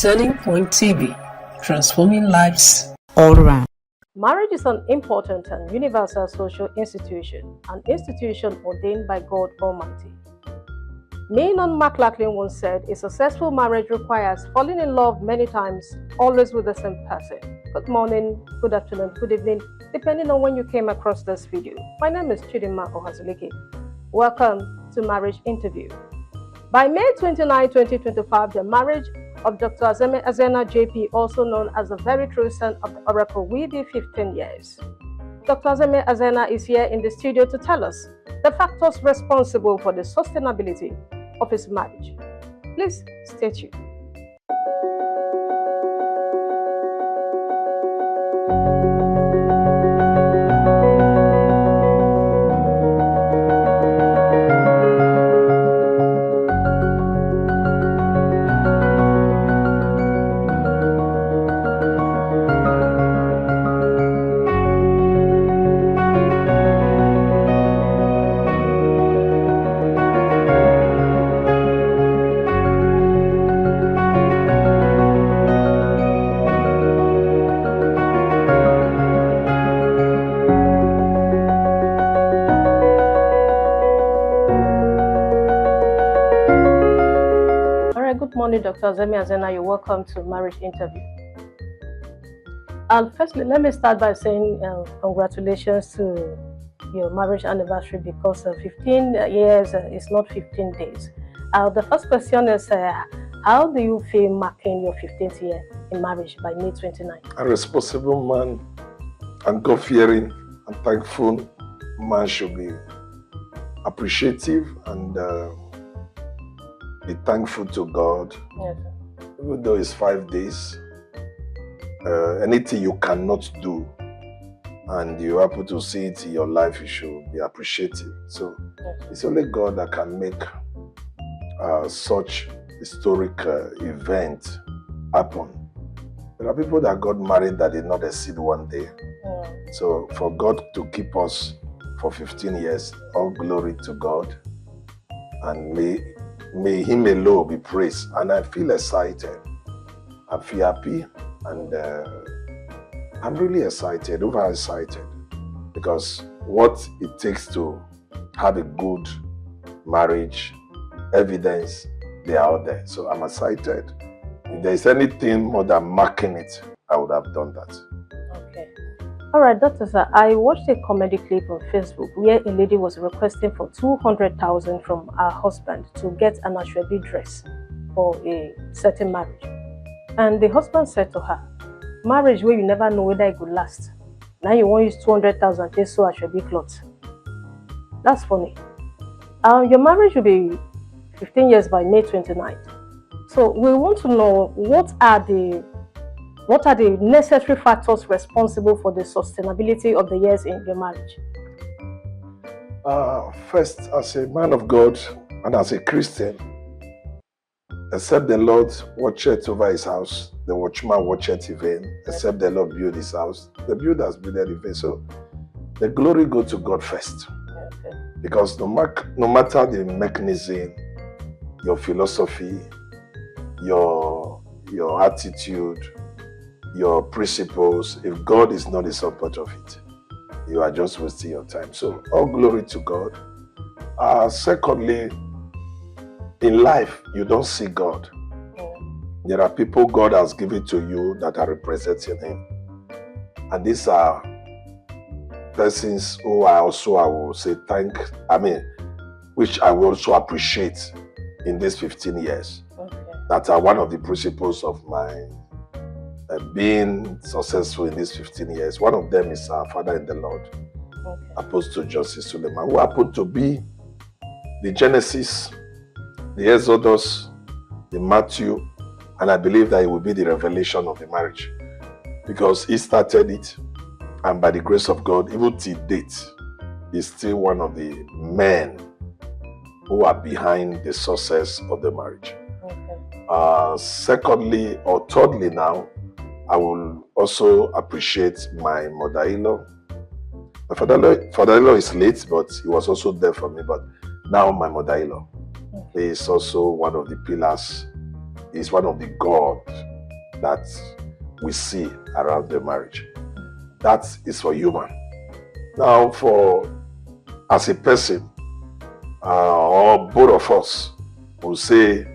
Turning Point TV, transforming lives all around. Marriage is an important and universal social institution, an institution ordained by God Almighty. Maynard McLachlan once said, a successful marriage requires falling in love many times, always with the same person. Good morning, good afternoon, good evening, depending on when you came across this video. My name is Chidinma Ohazulike. Welcome to Marriage Interview. By May 29, 2025, the marriage of Dr. Azeme Azena JP, also known as the very true son of the Oracle, will be 15 years. Dr. Azeme Azena is here in the studio to tell us the factors responsible for the sustainability of his marriage. Please stay tuned. Good morning, Dr. Azeme Azena. You're welcome to Marriage Interview. Firstly, let me start by saying congratulations to your marriage anniversary, because 15 years is not 15 days. The first question is, how do you feel marking your 15th year in marriage by May 29? A responsible man and God-fearing and thankful man should be appreciative and be thankful to God. Yes. Even though it's 5 days, anything you cannot do and you happen to see it in your life, you should be appreciative. So Yes. it's only God that can make such historic event happen. There are people that got married that did not exceed 1 day. Yeah. So for God to keep us for 15 years, all glory to God, and may Him alone be praised. And I feel excited. I feel happy, and I'm really excited, over excited, because what it takes to have a good marriage, evidence, they are out there. So I'm excited. If there's anything more than marking it, I would have done that. Okay. All right, Doctor Sir, I watched a comedy clip on Facebook where a lady was requesting for 200,000 from her husband to get an Ashwebi dress for a certain marriage. And the husband said to her, marriage where you never know whether it could last. Now you want to use 200,000 to sew Ashwebi clothes. That's funny. Your marriage will be 15 years by May 29th. So we want to know, what are the necessary factors responsible for the sustainability of the years in your marriage? First, as a man of God and as a Christian, except the Lord watcheth over his house, the watchman watcheth in vain. Except the Lord build his house, the builders build it in vain. So the glory go to God first. Okay. Because no matter the mechanism, your philosophy, your attitude, your principles, if God is not the support of it, you are just wasting your time. So all glory to God. Secondly, in life, you don't see God. There are people God has given to you that are representing Him. And these are persons who I will say which I will also appreciate in these 15 years. Okay. That are one of the principles of my being successful in these 15 years. One of them is our Father in the Lord, Okay. Apostle Joseph Suleiman, who happened to be the Genesis, the Exodus, the Matthew, and I believe that it will be the revelation of the marriage, because he started it, and by the grace of God, even till date, he's still one of the men who are behind the success of the marriage. Okay. Secondly, or thirdly now, I will also appreciate my mother-in-law. My father-in-law is late, but he was also there for me. But now my mother-in-law is also one of the pillars. He's one of the God that we see around the marriage. That is for human. Now, as a person, or both of us will say,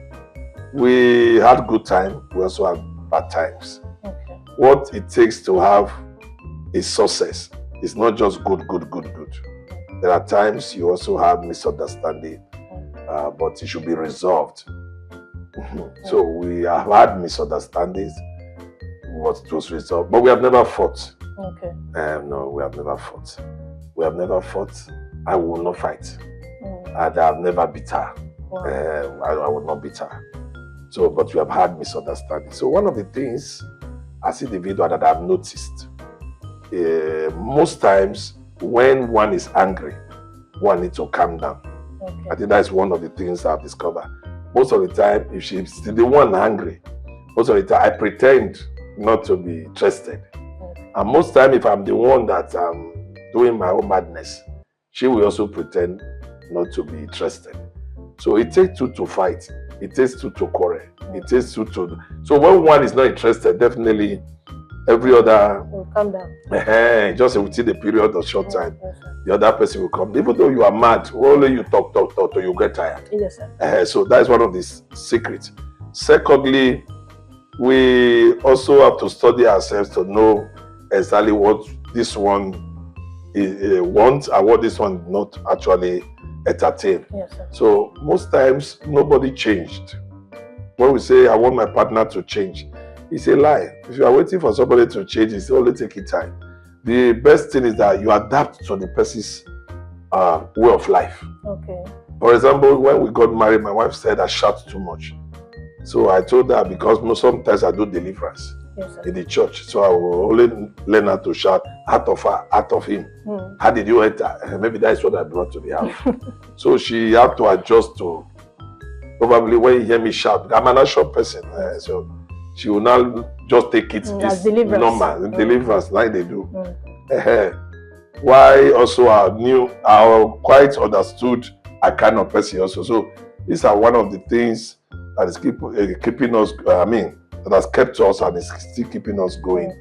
we had good time, we also had bad times. Okay. What it takes to have a success is not just good. There are times you also have misunderstanding, but it should be resolved. So we have had misunderstandings, but it was resolved. But we have never fought. Okay. No, we have never fought. We have never fought. I will not fight. And I have never beat her. Wow. I will not beat her. So, but we have had misunderstandings. So one of the things as individual that I've noticed, most times when one is angry, one needs to calm down. Okay. I think that's one of the things I've discovered. Most of the time, if she's the one angry, most of the time I pretend not to be interested. Okay. And most time, if I'm the one that doing my own madness, she will also pretend not to be interested. So it takes two to fight. It takes two to quarrel. It takes two to... So when one is not interested, definitely every other... Will come down. Just within a period of short time, Yes, sir. the other person will come. Even though you are mad, only you talk, till you get tired. Yes, sir. So that's one of the secrets. Secondly, we also have to study ourselves to know exactly what this one wants and what this one not actually entertain. Yes, sir. So most times nobody changed. When we say I want my partner to change, it's a lie. If you are waiting for somebody to change, it's only taking time. The best thing is that you adapt to the person's way of life. Okay. For example, when we got married, my wife said I shout too much. So I told her because sometimes I do deliverance Yes, sir. in the church. So I will only learn how to shout out of her, out of him. How did you enter? Maybe that's what I brought to the house. So she had to adjust to, probably when you hear me shout, I'm an short person. So she will now just take it as deliverance. Normal, deliverance like they do. Why also I quite understood a kind of person also. So these are one of the things that is keeping us, that has kept us and is still keeping us going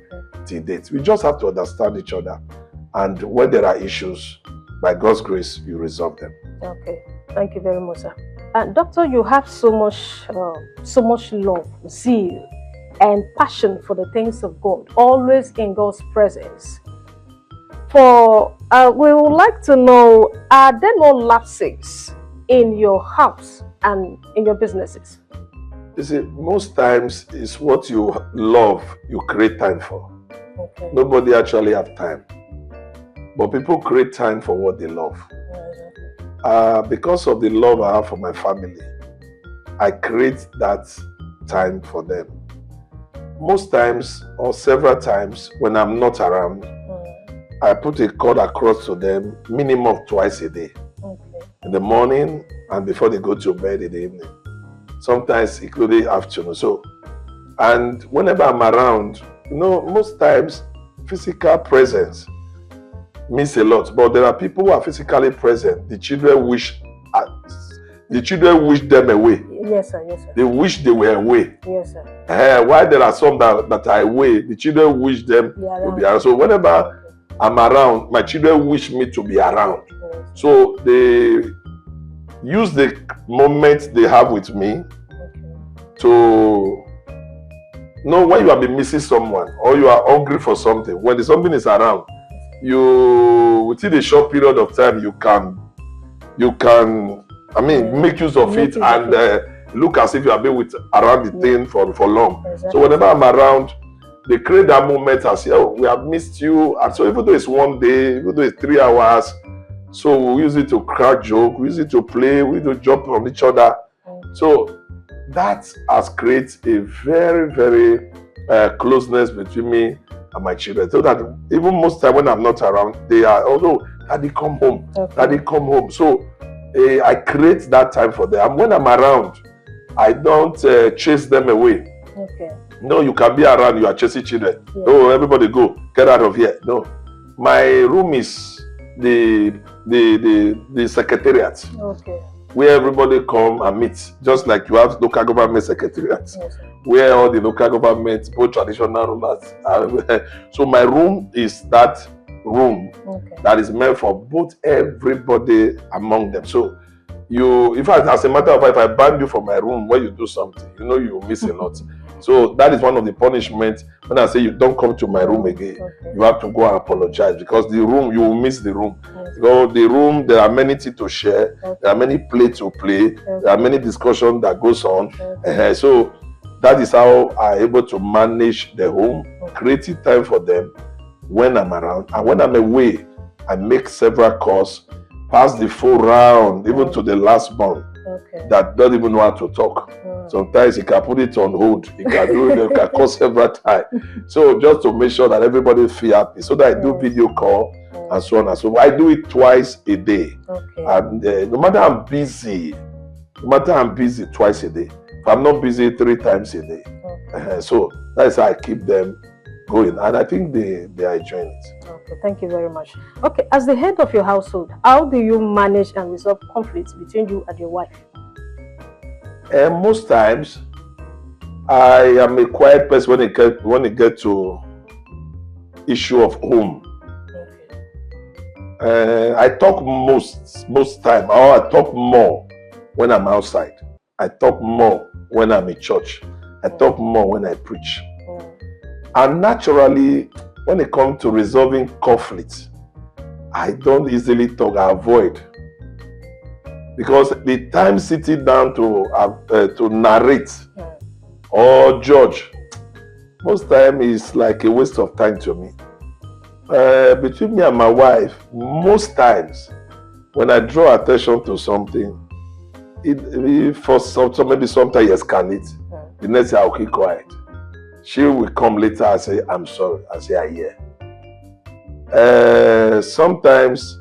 till date. We just have to understand each other. And when there are issues, by God's grace, you resolve them. Okay. Thank you very much, sir. Doctor, you have so much love, zeal, and passion for the things of God, always in God's presence. We would like to know, are there no lapses in your house and in your businesses? You see, most times it's what you love, you create time for. Okay. Nobody actually have time. But people create time for what they love. Because of the love I have for my family, I create that time for them. Most times, or several times, when I'm not around, I put a call across to them minimum twice a day. Okay. In the morning and before they go to bed in the evening. Sometimes including afternoon. So, and whenever I'm around, most times physical presence means a lot. But there are people who are physically present. The children wish them away. Yes, sir. Yes, sir. They wish they were away. Yes, sir. While there are some that are away, the children wish them to be around. So whenever I'm around, my children wish me to be around. Yes. So they use the moment they have with me to know when you have been missing someone or you are hungry for something. When something is around, within a short period of time, you can make use of it and look as if you have been around the thing for long. Exactly. So whenever I'm around, they create that moment and say, oh, we have missed you. And so even though it's one day, even though it's 3 hours, so we use it to crack joke, we use it to play, we do jump on each other. So that has created a very, very closeness between me and my children. So that even most time when I'm not around, they are, Daddy come home, Daddy come home. So I create that time for them. And when I'm around, I don't chase them away. Okay. No, you can be around, you are chasing children. Yeah. Oh, everybody go, get out of here. No. My room is the secretariat. Okay. where everybody come and meet, just like you have local government secretariats, Yes, sir. where all the local government, both traditional rulers are. So my room is that room Okay. that is meant for both everybody among them. So you, in fact, as a matter of fact, if I ban you from my room when you do something, you know you miss a lot. So that is one of the punishments. When I say you don't come to my room again, Okay. you have to go and apologize, because the room, you will miss the room. Yes. Because the room, there are many things to share, Okay. there are many plays to play, there are many discussions that goes on. Okay. So that is how I'm able to manage the home, Okay. creating time for them when I'm around. And when I'm away, I make several calls, pass the full round, even to the last born Okay. that don't even know how to talk. Sometimes he can put it on hold. He can do it, he can call several times. So just to make sure that everybody feel happy. So that I do video call and so on and so on. I do it twice a day. Okay. And no matter I'm busy, twice a day. If I'm not busy, 3 times a day. Okay. So that's how I keep them going. And I think they are enjoying it. Okay, thank you very much. Okay, as the head of your household, how do you manage and resolve conflicts between you and your wife? Most times, I am a quiet person when it get to issue of home. Okay. I talk most time, or I talk more when I'm outside. I talk more when I'm in church. I talk more when I preach. And naturally, when it comes to resolving conflicts, I don't easily talk, I avoid. Because the time sitting down to narrate or judge, most time is like a waste of time to me. Between me and my wife, most times when I draw attention to something, maybe sometimes escalate. The next day I'll keep quiet. She will come later and say, I'm sorry. I say, I hear. Sometimes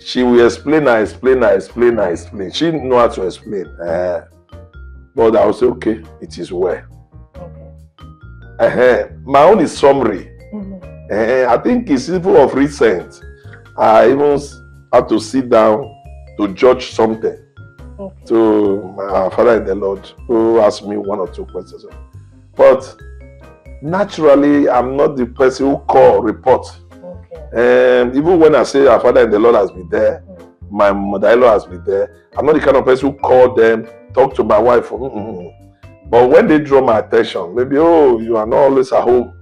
she will explain. She know how to explain. But I will say, okay, it is well. Okay. My own is summary. I think it's even of recent. I even had to sit down to judge something. Okay. To my father in the Lord, who asked me 1 or 2 questions. But naturally, I'm not the person who call, report. Okay. Even when I say our father in the Lord has been there, my mother-in-law has been there, I'm not the kind of person who call them, talk to my wife. But when they draw my attention, maybe, oh, you are not always at home.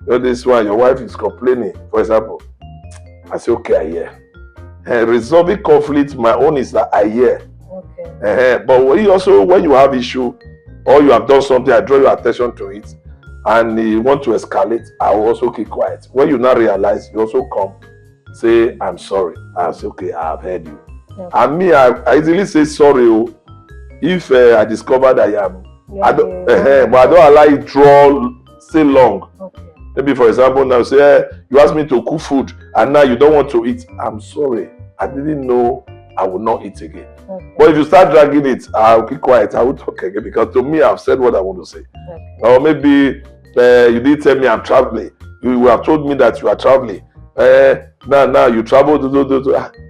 This one, your wife is complaining, for example. I say, okay, I hear. Resolving conflict, my own is that I hear. Okay. But when you have issue or you have done something, I draw your attention to it, and you want to escalate, I will also keep quiet. When you now realize, you also come, say, I'm sorry. I say, okay, I have heard you. Okay. And me, I easily say sorry if I discover that I am. But I don't allow it draw stay long. Okay. Maybe, for example, now say, you asked me to cook food and now you don't want to eat. I'm sorry. I didn't know I will not eat again. Okay. But if you start dragging it, I'll keep quiet. I will talk again, because to me, I've said what I want to say. Okay. Or maybe you didn't tell me I'm traveling. You will have told me that you are traveling. Now you travel.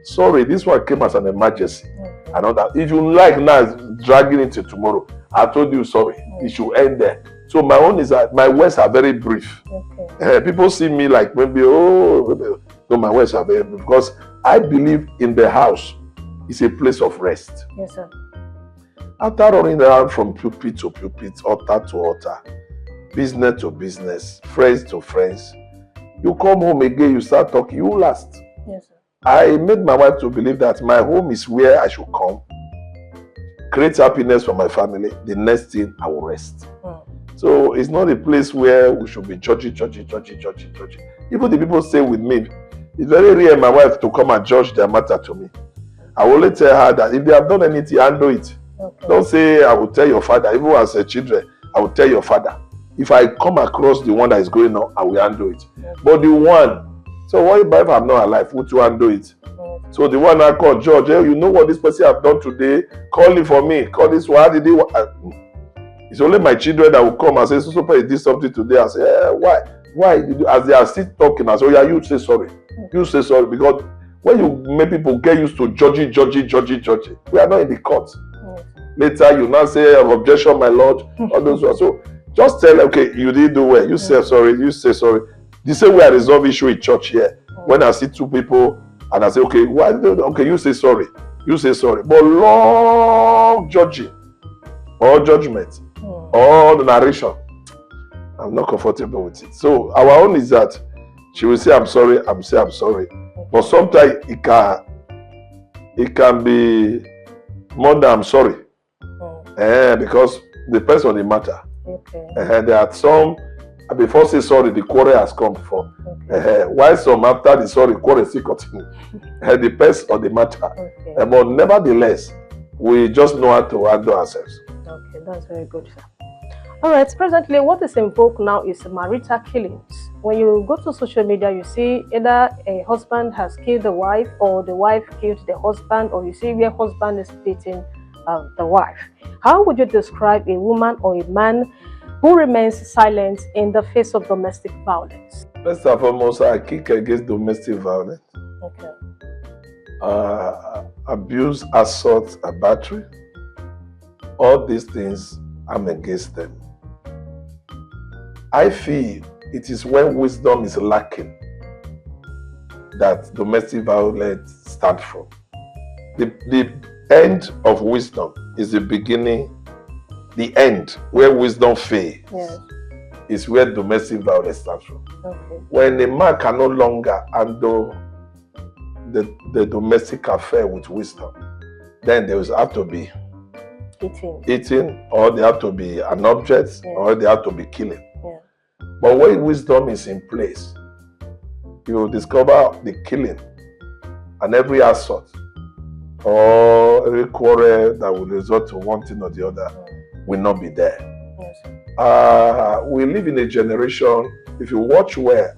Sorry, this one came as an emergency. Okay. And all that. If you like now dragging it to tomorrow, I told you sorry. It should end there. So my own is that my words are very brief. Okay. People see me like maybe, no, my words are very brief, because I believe in the house. It's a place of rest. Yes, sir. After running around from pulpit to pulpit, altar to altar, business to business, friends to friends, you come home again, you start talking, you last. Yes, sir. I made my wife to believe that my home is where I should come, create happiness for my family. The next thing, I will rest. So it's not a place where we should be judging. Even the people stay with me, it's very rare my wife to come and judge their matter to me. I will only tell her that if they have done anything, handle it. Okay. Don't say, I will tell your father. Even as a children, I will tell your father. If I come across the one that is going on, I will handle it. Okay. But the one, so what if I'm not alive? Would you handle it? Okay. So the one I call, George, you know what this person have done today? Call it for me. Call this one. How did he? It's only my children that will come and say, so he did something today. I say, why? Why? As they are still talking, I say, oh yeah, you say sorry. You say sorry, because when you make people get used to judging, we are not in the court. Later, you now say, objection, my lord, all those ones. So just tell, okay, you didn't do well. You say sorry, you say sorry. The same way I resolve issue in church here. When I see two people and I say, okay, why? Okay, you say sorry. You say sorry. But long judging or judgment or the narration, I'm not comfortable with it. So our own is that she will say, I'm sorry, I'm sorry. But sometimes it can be more than I'm sorry. Because the person on the matter. Okay. There are some, before say sorry, the quarrel has come before. Okay. While some after the sorry, quarrel still continue. The person on the matter. Okay. But nevertheless, we just know how to handle ourselves. Okay, that's very good, sir. All right, presently, what is in vogue now is marital killings. When you go to social media, you see either a husband has killed the wife or the wife killed the husband, or you see where husband is beating the wife. How would you describe a woman or a man who remains silent in the face of domestic violence? First and foremost, I kick against domestic violence. Okay. Abuse, assault, and battery. All these things, I'm against them. I feel it is when wisdom is lacking that domestic violence starts from. The end of wisdom is the beginning. The end, where wisdom fails, is where domestic violence starts from. Okay. When a man can no longer handle the domestic affair with wisdom, then there will have to be eating, or there have to be an object, or there have to be killing. But when wisdom is in place, you will discover the killing and every assault or every quarrel that will result to one thing or the other will not be there. We live in a generation, if you watch where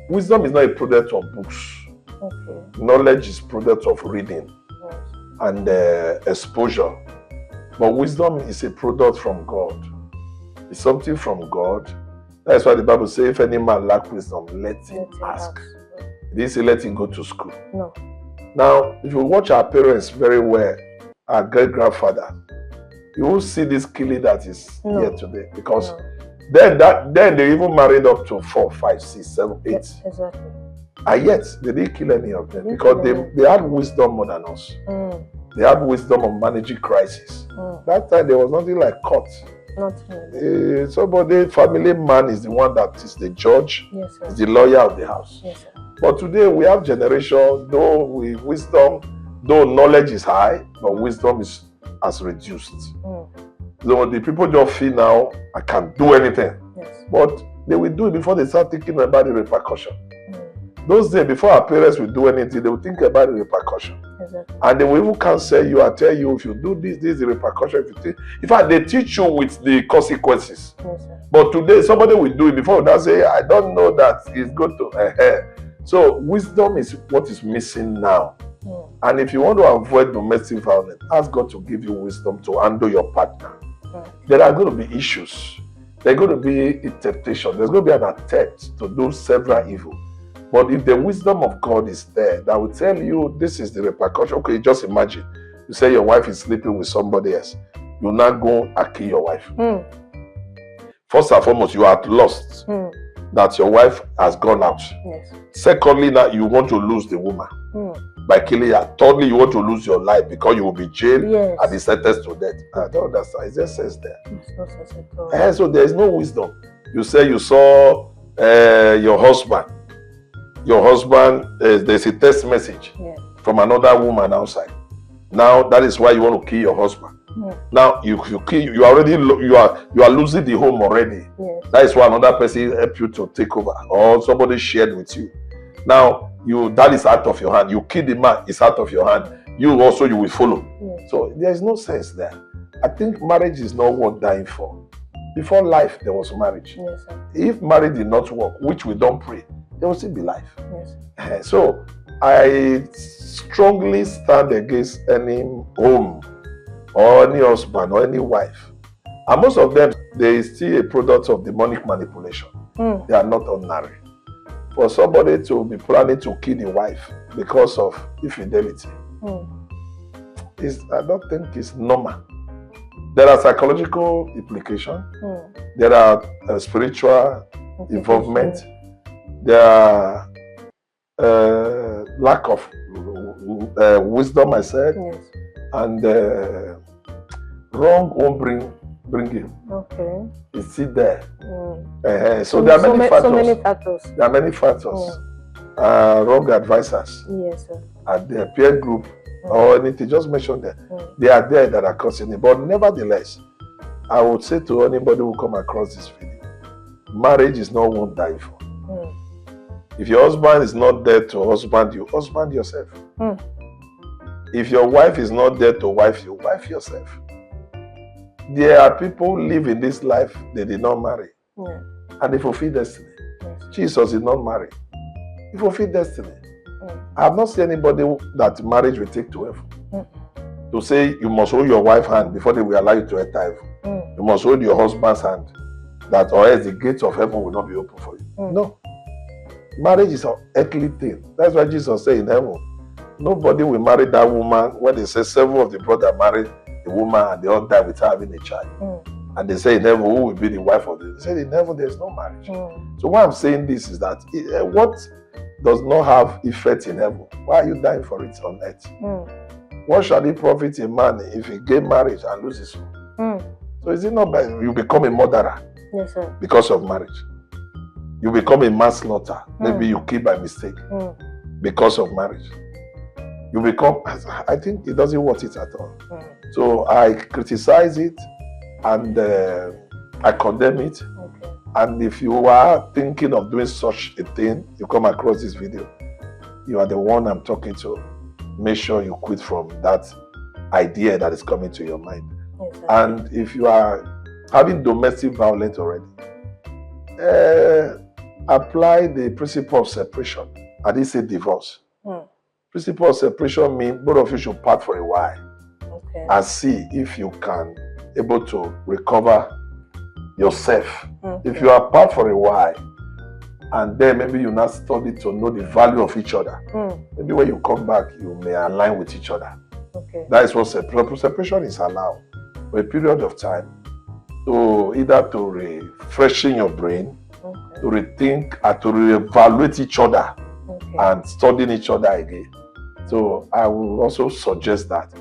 wisdom is not a product of books. Okay. Knowledge is product of reading and exposure. But wisdom is a product from God. It's something from God. That's why the Bible says, if any man lack wisdom, let him ask. It didn't say let him go to school. No. Now, if you watch our parents very well, our great-grandfather, you will see this killing that is here today. Because then they even married up to 4, 5, 6, 7, 8. Exactly. And yet, they didn't kill any of them because they had wisdom more than us. They had wisdom on managing crisis. That time, there was nothing like court. Somebody, family man is the one that is the judge, is the lawyer of the house. Yes, but today we have generation, though knowledge is high, but wisdom has reduced. So the people just feel now, I can't do anything. But they will do it before they start thinking about the repercussion. Those days, before our parents will do anything, they will think about the repercussion. And they will even counsel you and tell you, if you do this is the repercussion. In fact, they teach you with the consequences. But today, somebody will do it before they say, I don't know that it's going to. So, wisdom is what is missing now. And if you want to avoid domestic violence, ask God to give you wisdom to handle your partner. There are going to be issues. There are going to be a temptation. There's going to be an attempt to do several evil. But if the wisdom of God is there, that will tell you this is the repercussion. Okay, just imagine. You say your wife is sleeping with somebody else. You now go and kill your wife. First and foremost, you are lost that your wife has gone out. Secondly, now you want to lose the woman by killing her. Thirdly, you want to lose your life because you will be jailed and be sentenced to death. I don't understand. It just says there. No sense at all. So there is no wisdom. You say you saw your husband. Your husband, there's a text message from another woman outside. Now that is why you want to kill your husband. Now you kill, you are losing the home already. That is why another person help you to take over, or somebody shared with you. Now that is out of your hand. You kill the man, it's out of your hand. You will follow. So there is no sense there. I think marriage is not worth dying for. Before life, there was marriage. If marriage did not work, which we don't pray, there will still be life. So I strongly stand against any home or any husband or any wife. And most of them, they are still a product of demonic manipulation. They are not ordinary. For somebody to be planning to kill the wife because of infidelity. Mm. I don't think it's normal. There are psychological implications. Mm. There are spiritual involvement. There are lack of wisdom, I said, Yes. and wrong won't bring it. Okay. It's still there. Mm. So there are many factors. So many factors. There are many factors. Wrong advisors Yes, sir. at their peer group or anything. Just mention them. They are there that are causing it. But nevertheless, I would say to anybody who come across this video, marriage is not one die for. Mm. If your husband is not there to husband you, husband yourself. Mm. If your wife is not there to wife you, wife yourself. There are people who live in this life, they did not marry. Yeah. And they fulfill destiny. Yes. Jesus did not marry. He fulfilled destiny. Mm. I have not seen anybody that marriage will take to heaven. Mm. To say you must hold your wife's hand before they will allow you to enter heaven. Mm. You must hold your husband's hand, that or else the gates of heaven will not be open for you. Mm. No. Marriage is an earthly thing. That's why Jesus said in heaven, nobody will marry that woman when they say 7 of the brothers married the woman and they all die without having a child. Mm. And they say in heaven, who will be the wife of this? They said in heaven, there's no marriage. Mm. So why I'm saying this is that what does not have effect in heaven, why are you dying for it on earth? Mm. What shall it profit a man if he gain marriage and lose his soul? Mm. So is it not bad? You become a murderer Yes, sir. because of marriage. You become a manslaughter. Maybe you kill by mistake because of marriage. You become, I think it doesn't worth it at all. Mm. So I criticize it and I condemn it. Okay. And if you are thinking of doing such a thing, you come across this video, you are the one I'm talking to. Make sure you quit from that idea that is coming to your mind. Yes, sir. And if you are having domestic violence already, apply the principle of separation. I didn't say divorce. Mm. Principle of separation means both of you should part for a while Okay. and see if you can able to recover yourself. Okay. If you are apart for a while, and then maybe you now study to know the value of each other, maybe when you come back, you may align with each other. Okay. That is what separation is allowed for a period of time to either to refreshing your brain, Okay. to rethink, and to reevaluate each other Okay. and studying each other again. So I will also suggest that,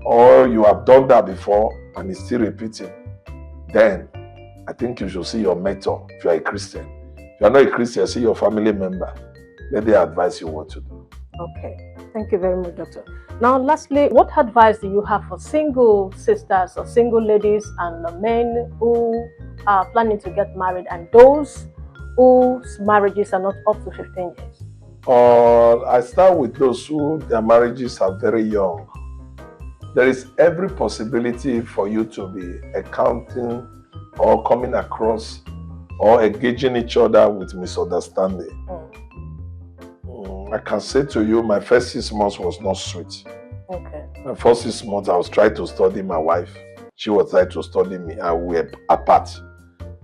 or you have done that before and it's still repeating, then I think you should see your mentor if you are a Christian. If you are not a Christian, see your family member. Let them advise you what to do. Okay. Thank you very much, Doctor. Now, lastly, what advice do you have for single sisters or single ladies and men who are planning to get married and those whose marriages are not up to 15 years? I start with those who their marriages are very young. There is every possibility for you to be encountering or coming across or engaging each other with misunderstanding. I can say to you, my first 6 months was not sweet. Okay. My first 6 months, I was trying to study my wife. She was trying to study me, and we were apart.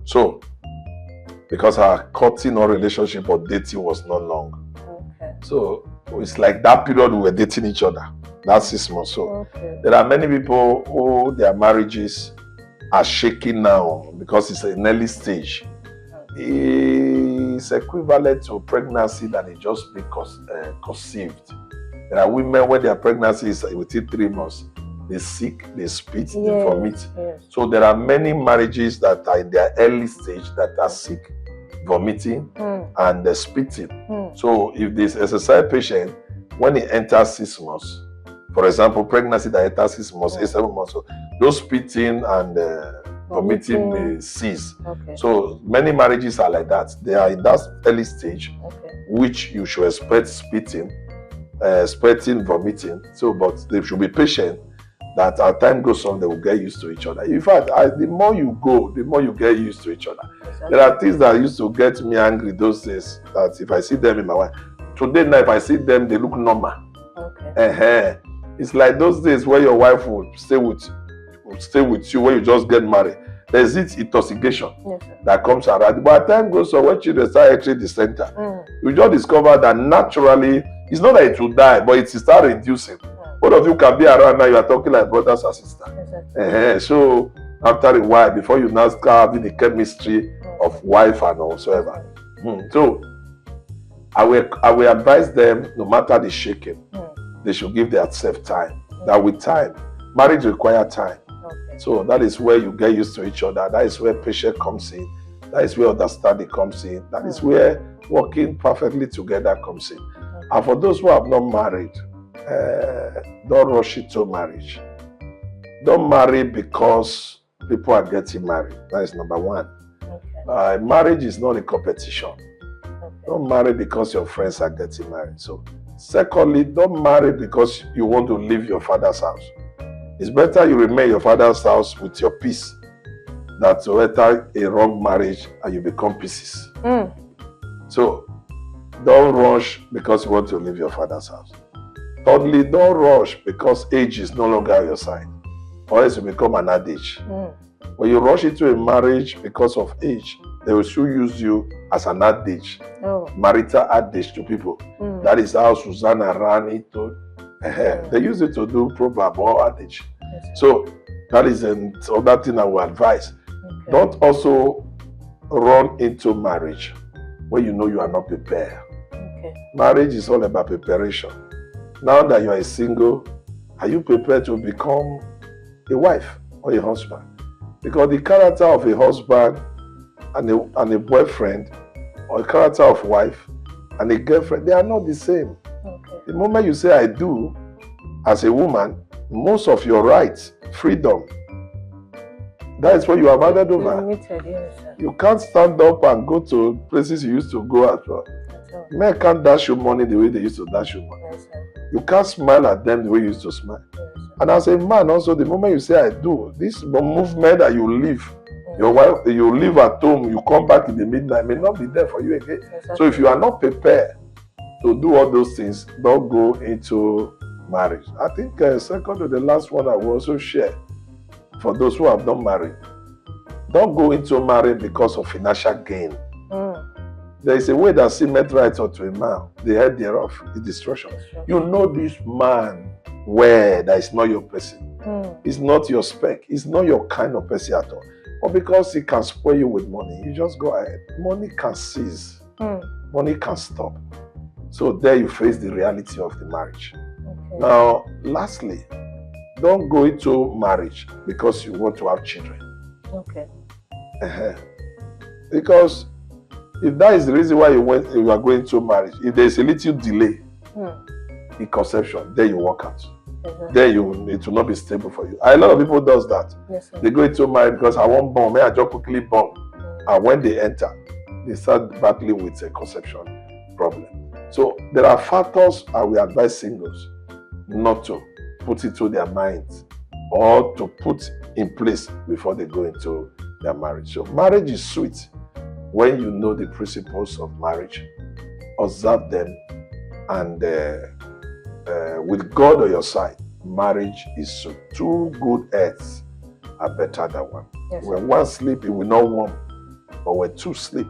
So, because our courting or relationship or dating was not long. Okay. So, it's like that period we were dating each other. That's 6 months. So, Okay. there are many people who their marriages are shaking now because it's an early stage. It's equivalent to pregnancy that is just being conceived. There are women when their pregnancy is within 3 months, they sick, they spit, they vomit. Yes. So there are many marriages that are in their early stage that are sick, vomiting, and spitting. So if this exercise patient, when he enters 6 months, for example, pregnancy that enters 6 months, 7 months, so those spitting and vomiting may cease. Okay. So many marriages are like that. They are in that early stage, Okay. which you should expect spitting, expecting vomiting. So, but they should be patient. That as time goes on, they will get used to each other. In fact, the more you go, the more you get used to each other. Exactly. There are things that used to get me angry those days. That if I see them in my wife, today now if I see them, they look normal. Okay. It's like those days where your wife would stay with you when you just get married. There's this intoxication Yes, sir. that comes around. But as time goes on, when children start entering the center, you just discover that naturally It's not that it will die, but it will start reducing. Both of you can be around now, you are talking like brothers and sisters. Exactly. So after a while, before you now start having the chemistry of wife and whatsoever. So I will advise them, no matter the shaking, they should give themselves time. That with time, marriage requires time. Okay. So that is where you get used to each other. That is where patience comes in. That is where understanding comes in. That is where working perfectly together comes in. And for those who have not married, don't rush into marriage. Don't marry because people are getting married. That is number one. Okay. Marriage is not a competition. Okay. Don't marry because your friends are getting married. So, secondly, don't marry because you want to leave your father's house. It's better you remain in your father's house with your peace than to enter a wrong marriage and you become pieces. So, don't rush because you want to leave your father's house. Thirdly, don't rush because age is no longer on your side, or else you become an adage. When you rush into a marriage because of age, they will still use you as an adage, marital adage to people. That is how Susanna ran into. They use it to do proverb or adage. So that is another thing I will advise. Okay. Don't also run into marriage when you know you are not prepared. Okay. Marriage is all about preparation. Now that you are a single, are you prepared to become a wife or a husband? Because the character of a husband and a boyfriend, or a character of wife and a girlfriend, they are not the same. Okay. The moment you say I do, as a woman, most of your rights, freedom, that is what you have handed over. Limited, yes, sir. You can't stand up and go to places you used to go at all. Men can't dash you money the way they used to dash you money. Yes, sir. You can't smile at them the way you used to smile. Yes, sir. And as a man also, the moment you say I do, this movement that you leave, your wife, you leave at home, you come back in the midnight, may not be there for you again. Exactly. So if you are not prepared to do all those things, don't go into marriage. I think second to the last one I will also share for those who have not married. Don't go into marriage because of financial gain. There is a way that seemeth right unto a man, the head thereof is destruction. You know this man where that is not your person. It's not your spec. It's not your kind of person at all. But because he can spoil you with money, you just go ahead. Money can cease. Money can stop. So there you face the reality of the marriage. Okay. Now, lastly, don't go into marriage because you want to have children. Okay. Because if that is the reason why you are going to marriage, if there is a little delay in conception, then you walk out. Then it will not be stable for you. A lot of people does that. Yes, sir. They go into marriage because I want born, may I just quickly born. And when they enter, they start battling with a conception problem. So there are factors I will advise singles not to put into their minds or to put in place before they go into their marriage. So marriage is sweet when you know the principles of marriage, observe them, and with God on your side, marriage is sweet. Two good heads are better than one. Yes, when one sleep, it will not warm, but when two sleep,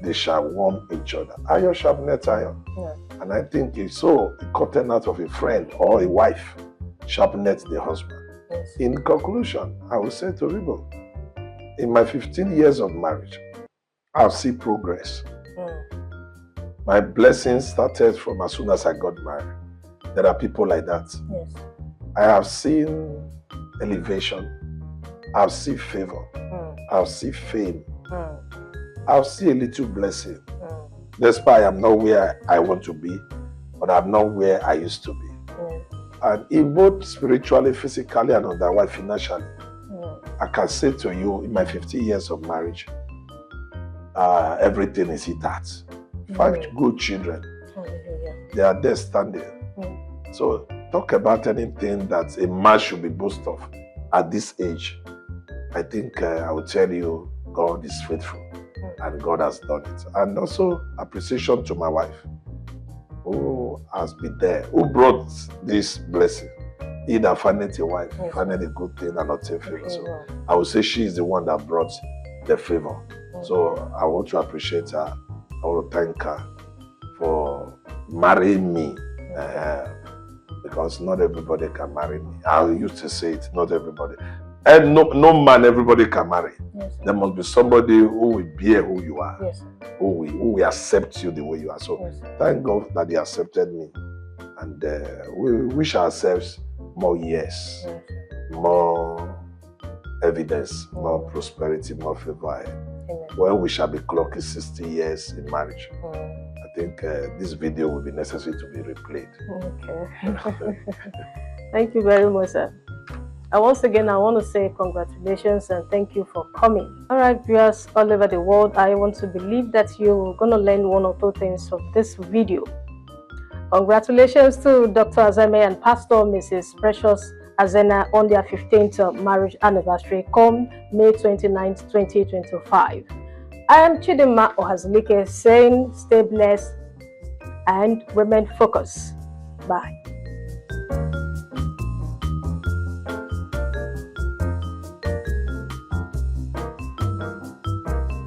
they shall warm each other. Iron sharpeneth iron. Yeah. And I think if so, the cutting out of a friend or a wife sharpeneth the husband. Yes. In conclusion, I will say to people, in my 15 years of marriage, I've seen progress. My blessings started from as soon as I got married. There are people like that. Yes. I have seen elevation. I've seen favor. I've seen fame. I've seen a little blessing. Despite I am not where I want to be, but I'm not where I used to be. And in both spiritually, physically, and otherwise financially, I can say to you, in my 50 years of marriage, everything is hit at. 5 good children. They are there standing. So talk about anything that a man should be boast of at this age. I think I will tell you, God is faithful and God has done it. And also appreciation to my wife who has been there, who brought this blessing. He that findeth a wife, findeth a good thing and not a favor. So I would say she is the one that brought the favor. So I want to appreciate her. I want to thank her for marry me. Because not everybody can marry me. I used to say it, not everybody. And no man everybody can marry. Yes, there must be somebody who will bear who you are, yes, who will accept you the way you are. So yes, thank God that He accepted me. And we wish ourselves more years, yes, more evidence, more prosperity, more favor. amen. When we shall be clocking 60 years in marriage, Mm. I think this video will be necessary to be replayed. Okay. Thank you very much, sir. And once again, I want to say congratulations and thank you for coming. All right, viewers all over the world, I want to believe that you're going to learn one or two things from this video. Congratulations to Dr. Azeme and Pastor Mrs. Precious Azena on their 15th marriage anniversary come May 29th, 2025. I am Chidima Ohazulike saying stay blessed and remain focused. Bye.